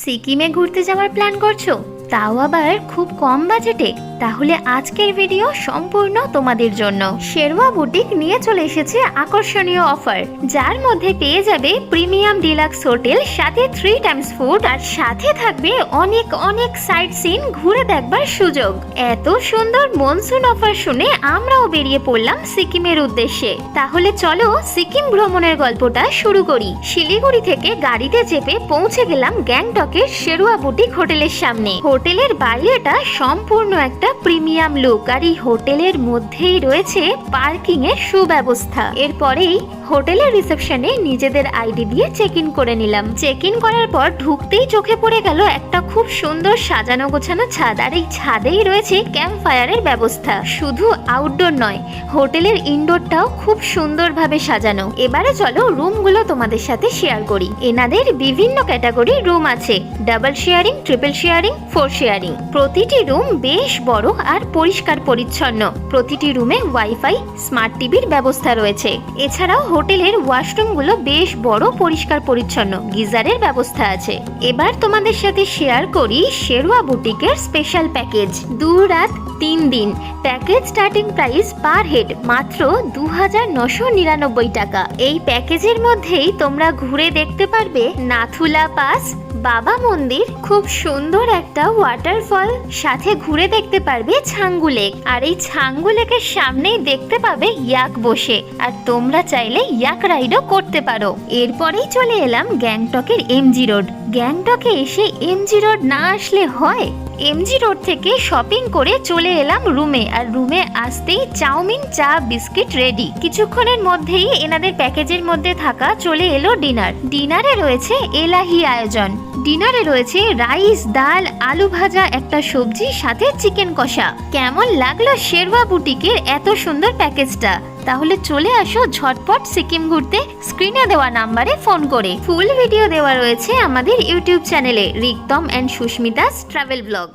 সিকিমে ঘুরতে যাওয়ার প্ল্যান করছো, তাও আবার খুব কম বাজেটে? তাহলে আজকের ভিডিও সম্পূর্ণ তোমাদের জন্য। শেরওয়া বুটিক নিয়ে চলে এসেছে আকর্ষণীয় অফার, যার মধ্যে পেয়ে যাবে প্রিমিয়াম ডিলাক্স হোটেল, সাথে 3 টাইমস ফুড, আর সাথে থাকবে অনেক অনেক সাইট সিন ঘুরে দেখবার সুযোগ। এত সুন্দর মনসুন অফার শুনে আমরাও বেরিয়ে পড়লাম সিকিমের উদ্দেশ্যে। তাহলে চলো সিকিম ভ্রমণের গল্পটা শুরু করি। শিলিগুড়ি থেকে গাড়িতে চেপে পৌঁছে গেলাম গ্যাংটকের শেরওয়া বুটিক হোটেলের সামনে। হোটেলের বাইরেটা সম্পূর্ণ একটা প্রিমিয়াম লুক, আর এই হোটেলের মধ্যেই রয়েছে পার্কিং এর সুব্যবস্থা। এরপরেই হোটেলের রিসেপশনে নিজেদের আইডি দিয়ে চেক ইন করে নিলাম। চেক ইন করার পর ঢুকতেই চোখে পড়ে গেল একটা খুব সুন্দর সাজানো গোছানো ছাদ, আর এই ছাদেই রয়েছে ক্যাম্প ফায়ারের ব্যবস্থা। শুধু আউটডোর নয়, হোটেলের ইনডোরটাও খুব সুন্দরভাবে সাজানো। এবারে চলো রুমগুলো তোমাদের সাথে শেয়ার করি। এনাদের বিভিন্ন ক্যাটাগরির রুম আছে, double sharing, triple sharing, 4 sharing. প্রতিটি রুম বেশ বড় আর পরিষ্কার পরিচ্ছন্ন। প্রতিটি রুমে ওয়াইফাই, স্মার্ট টিভির ব্যবস্থা রয়েছে। এছাড়াও হোটেলের ওয়াশরুমগুলো বেশ বড়, পরিষ্কার পরিচ্ছন্ন, গিজারের ব্যবস্থা আছে। এবার তোমাদের সাথে শেয়ার করি শেরওয়া বুটিকের স্পেশাল প্যাকেজ 2 রাত 3 দিন। Package starting price per head মাত্র 2999 টাকা। এই প্যাকেজের মধ্যেই তোমরা ঘুরে দেখতে পারবে নাথুলা পাস, বাবা মন্দির, খুব সুন্দর একটা ওয়াটারফল, সাথে ঘুরে দেখতে পারবে ছাঙ্গু লেক। আর এই ছাঙ্গু লেকের সামনেই দেখতে পাবে ইয়াক বসে, আর তোমরা চাইলে ইয়াক রাইডও করতে পারো। এরপরেই চলে এলাম গ্যাংটকের এমজি রোড। গ্যাংটকে এসে এমজি রোড না আসলে হয়? এমজি রোড থেকে শপিং করে চলে এলাম রুমে, আর রুমে আসতেই চাউমিন, চা, বিস্কিট রেডি। কিছুক্ষণের মধ্যেই এনাদের প্যাকেজের মধ্যে থাকা চলে এলো ডিনার। ডিনারে রয়েছে এলাহি আয়োজন। ডিনারে রয়েছে রাইস, ডাল, আলু ভাজা, একটা সবজি, সাথে চিকেন কষা। কেমন লাগলো শেরওয়া বুটিকের এত সুন্দর প্যাকেজটা? তাহলে চলে আসো ঝটপট সিকিম ঘুরতে স্ক্রিনে দেওয়া নাম্বারে ফোন করে। ফুল ভিডিও দেওয়া রয়েছে আমাদের ইউটিউব চ্যানেলে, রিক্তম এন্ড সুস্মিতাস ট্রাভেল ব্লগ।